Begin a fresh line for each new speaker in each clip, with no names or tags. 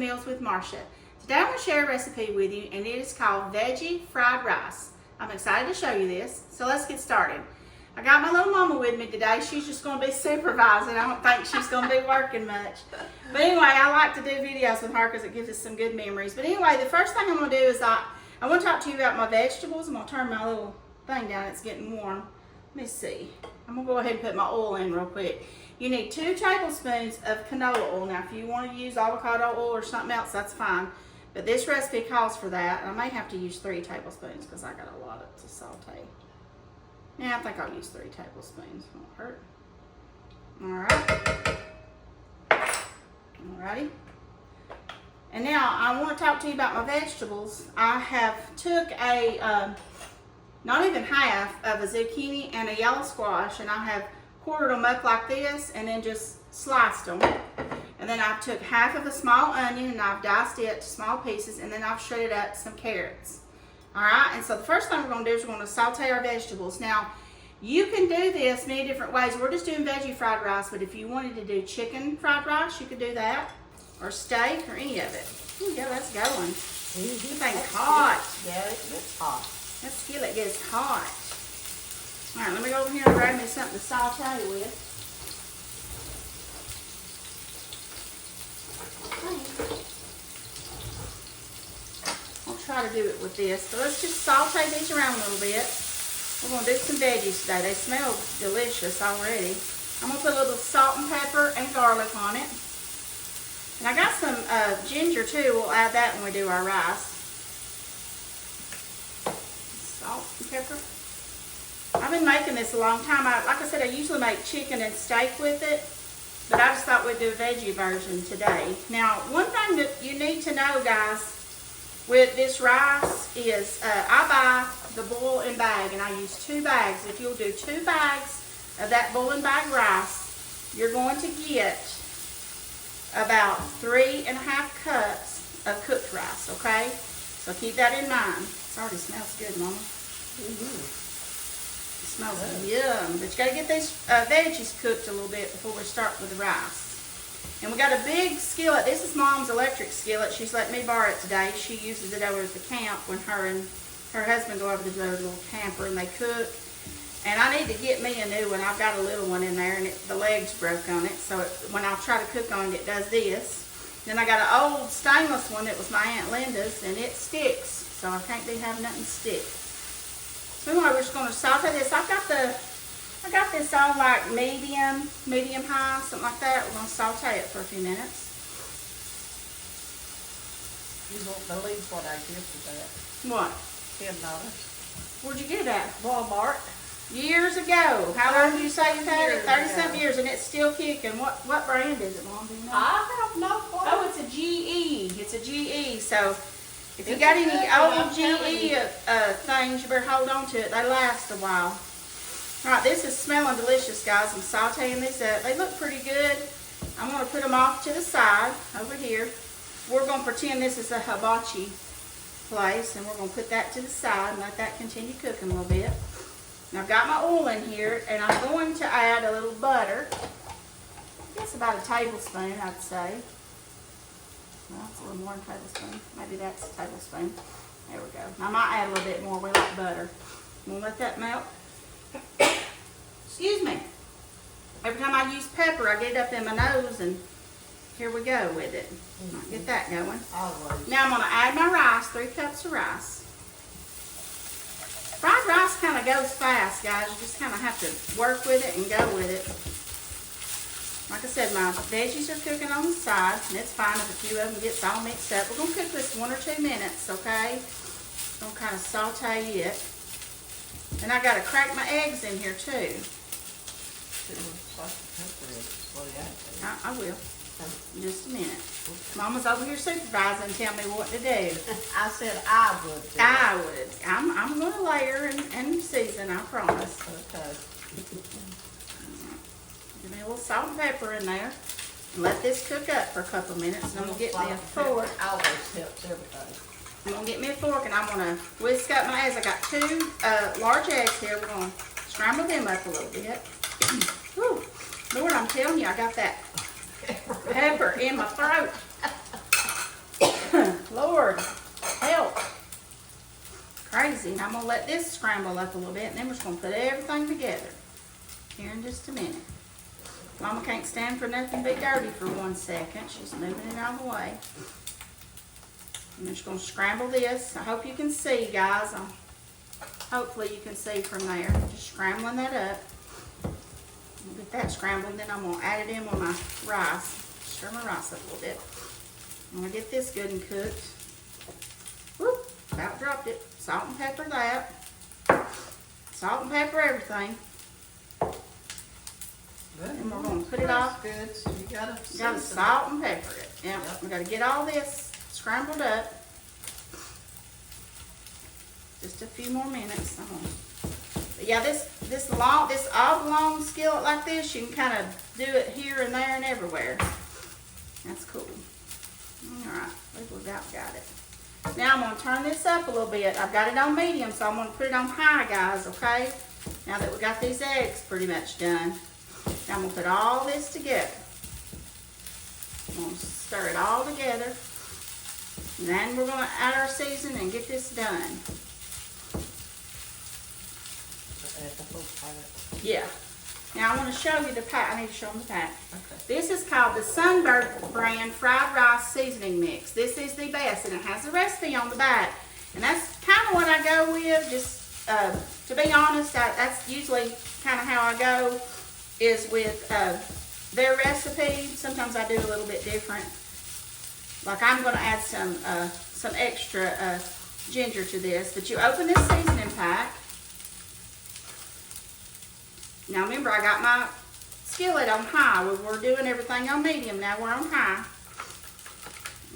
Meals with Marcia. Today I'm going to share a recipe with you, and it is called veggie fried rice. I'm excited to show you this, so let's get started. I got my little mama with me today. She's just going to be supervising. I don't think she's going to be working much. But anyway, I like to do videos with her because it gives us some good memories. But anyway, the first thing I'm going to do is I want to talk to you about my vegetables. I'm going to turn my little thing down. It's getting warm. Let me see. I'm going to go ahead and put my oil in real quick. You need 2 tablespoons of canola oil. Now, if you want to use avocado oil or something else, that's fine. But this recipe calls for that. And I may have to use 3 tablespoons because I got a lot to saute. Yeah, I think I'll use 3 tablespoons. Won't hurt. Alrighty. And now I want to talk to you about my vegetables. I have took a, not even half of a zucchini and a yellow squash, and I have quartered them up like this and then just sliced them. And then I took half of a small onion and I've diced it to small pieces, and then I've shredded up some carrots. Alright, and so the first thing we're going to do is we're going to saute our vegetables. Now, you can do this many different ways. We're just doing veggie fried rice, but if you wanted to do chicken fried rice, you could do that, or steak, or any of it. Ooh, yeah, that's going. This thing's hot.
Yeah, it gets hot.
That skillet gets hot. Alright, let me go over here and grab me something to saute with. I'll try to do it with this. So let's just saute these around a little bit. We're going to do some veggies today. They smell delicious already. I'm going to put a little salt and pepper and garlic on it. And I got some ginger too. We'll add that when we do our rice. Salt and pepper. I've been making this a long time. Like I said, I usually make chicken and steak with it. But I just thought we'd do a veggie version today. Now, one thing that you need to know, guys, with this rice is I buy the boil-in bag, and I use 2 bags. If you'll do 2 bags of that boil-in bag rice, you're going to get about 3.5 cups of cooked rice, okay? So keep that in mind. It already smells good, Mama. It smells yum. But you got to get these veggies cooked a little bit before we start with the rice. And we got a big skillet. This is Mom's electric skillet. She's let me borrow it today. She uses it over at the camp when her and her husband go over to their little camper and they cook. And I need to get me a new one. I've got a little one in there, and the legs broke on it. So when I try to cook on it, it does this. Then I got an old stainless one that was my Aunt Linda's, and it sticks. So I can't be having nothing stick. So anyway, we're just going to saute this. I got this on like medium high, something like that. We're going to saute it for a few minutes.
You won't believe what I did for that.
What?
$10.
Where'd you get that?
Walmart.
Years ago. How long do you say you've had it? 30-something
ago.
years, and it's still kicking. What brand is it, Mom? Do you know?
I have no clue.
Oh, it's a GE. It's a GE. So if you got any old GE things, you better hold on to it. They last a while. All right, this is smelling delicious, guys. I'm sauteing these up. They look pretty good. I'm going to put them off to the side over here. We're going to pretend this is a hibachi place, and we're going to put that to the side and let that continue cooking a little bit. Now, I've got my oil in here, and I'm going to add a little butter. I guess about a tablespoon, I'd say. Well, that's a little more than a tablespoon. Maybe that's a tablespoon. There we go. I might add a little bit more. We like butter. I'm going to let that melt. Excuse me. Every time I use pepper, I get it up in my nose, and here we go with it. I'll get that going.
Always.
Now I'm going to add my rice, 3 cups of rice. Fried rice kind of goes fast, guys. You just kind of have to work with it and go with it. Like I said, my veggies are cooking on the side, and it's fine if a few of them gets all mixed up. We're going to cook this 1 or 2 minutes, okay? I'm going to kind of saute it. And I got to crack my eggs in here too. I will. In just a minute. Mama's over here supervising, tell me what to do.
I said I would.
I would. I'm going to layer and season, I promise.
Okay.
Give me a little salt and pepper in there. And let this cook up for a couple minutes. And I'm going to get me a fork.
Always helps everybody.
I'm going to get me a fork, and I'm going to whisk up my eggs. I got 2 large eggs here. We're going to scramble them up a little bit. Whew. Lord, I'm telling you, I got that pepper in my throat. Lord, help. Crazy. And I'm going to let this scramble up a little bit, and then we're just going to put everything together here in just a minute. Mama can't stand for nothing but dirty for 1 second. She's moving it out of the way. I'm just going to scramble this. I hope you can see, guys. Hopefully you can see from there. Just scrambling that up. I'll get that scrambled, then I'm going to add it in with my rice. Stir my rice up a little bit. I'm going to get this good and cooked. Whoop, about dropped it. Salt and pepper that. Salt and pepper everything. And we're going to put it off.
Good. So you gotta
salt and pepper it. Yep. We got to get all this scrambled up. Just a few more minutes. But yeah, this oblong skillet like this, you can kind of do it here and there and everywhere. That's cool. All right, we've about got it. Now I'm going to turn this up a little bit. I've got it on medium, so I'm going to put it on high, guys. Okay. Now that we got these eggs pretty much done. Now I'm going to put all this together. I'm going to stir it all together. And then we're going to add our seasoning and get this done.
add the whole part.
Yeah. Now I want to show you the pack. I need to show them the pack.
Okay.
This is called the Sunbird brand fried rice seasoning mix. This is the best, and it has the recipe on the back. And that's kind of what I go with. Just to be honest, that's usually kind of how I go, is with their recipe. Sometimes I do a little bit different. Like I'm going to add some extra ginger to this. But you open this seasoning pack. Now remember, I got my skillet on high. We're doing everything on medium. Now we're on high.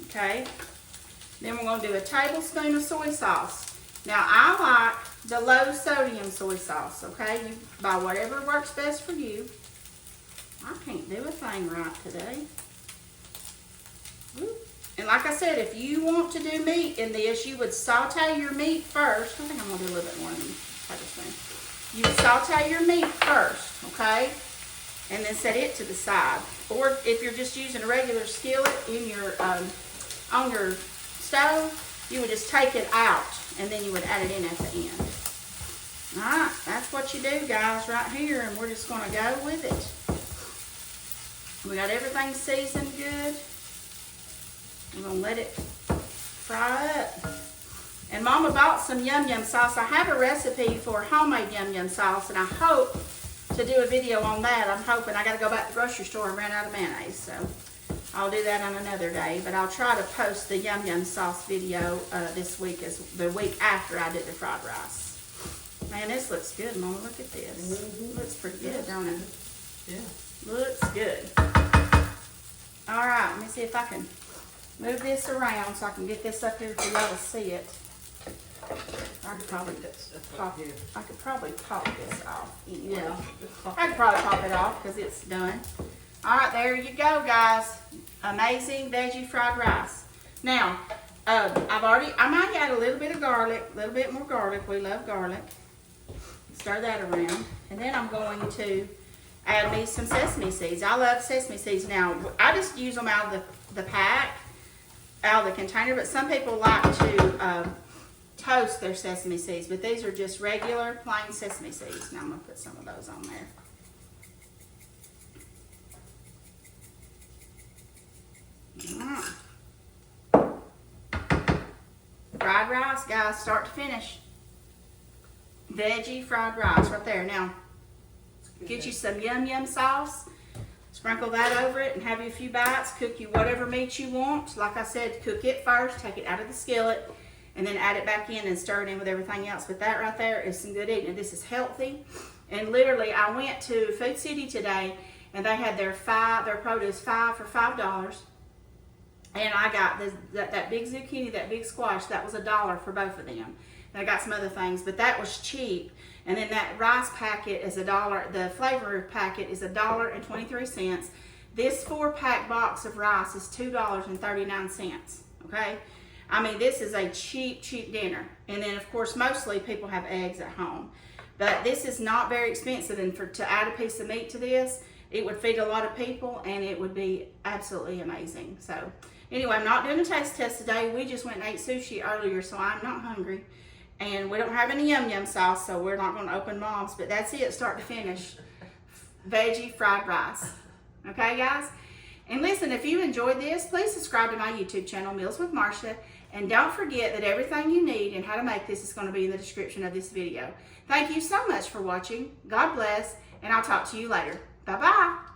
Okay. Then we're going to do a tablespoon of soy sauce. Now I like the low sodium soy sauce. Okay. You buy whatever works best for you. I can't do a thing right today. And like I said, if you want to do meat in this, you would saute your meat first. I think I'm going to do a little bit more than tablespoon. You saute your meat first, okay? And then set it to the side. Or if you're just using a regular skillet in your on your stove, you would just take it out and then you would add it in at the end. All right, that's what you do, guys, right here, and we're just going to go with it. We got everything seasoned good. We're going to let it fry up. And Mama bought some yum yum sauce. I have a recipe for homemade yum yum sauce, and I hope to do a video on that. I'm hoping. I got to go back to the grocery store and ran out of mayonnaise, so I'll do that on another day. But I'll try to post the yum yum sauce video this week, as the week after I did the fried rice. Man, this looks good, Mama. Look at this. Mm-hmm. Looks pretty good, don't it?
Yeah.
Looks good. All right, let me see if I can move this around so I can get this up here for y'all to see it. I could probably pop this off.
Yeah.
I could probably pop it off because it's done. All right, there you go, guys. Amazing veggie fried rice. Now, I might add a little bit of garlic, a little bit more garlic. We love garlic. Stir that around, and then I'm going to add me some sesame seeds. I love sesame seeds. Now, I just use them out of the pack, out of the container, but some people like to toast their sesame seeds, but these are just regular plain sesame seeds. Now I'm going to put some of those on there. Fried rice, guys, start to finish. Veggie fried rice right there. Now, get you some yum yum sauce. Sprinkle that over it and have you a few bites. Cook you whatever meat you want. Like I said, cook it first. Take it out of the skillet. And then add it back in and stir it in with everything else. But that right there is some good eating. This is healthy. And literally, I went to Food City today, and they had their produce for $5. And I got that big zucchini, that big squash. That was $1 for both of them. And I got some other things, but that was cheap. And then that rice packet is $1. The flavor packet is $1.23. This 4-pack box of rice is $2.39. Okay. I mean, this is a cheap, cheap dinner. And then, of course, mostly people have eggs at home. But this is not very expensive. And to add a piece of meat to this, it would feed a lot of people, and it would be absolutely amazing. So, Anyway, I'm not doing a taste test today. We just went and ate sushi earlier, so I'm not hungry. And we don't have any yum yum sauce, so we're not going to open Mom's. But that's it, start to finish. Veggie fried rice. Okay, guys? And listen, if you enjoyed this, please subscribe to my YouTube channel, Meals with Marsha. And don't forget that everything you need and how to make this is going to be in the description of this video. Thank you so much for watching. God bless, and I'll talk to you later. Bye-bye.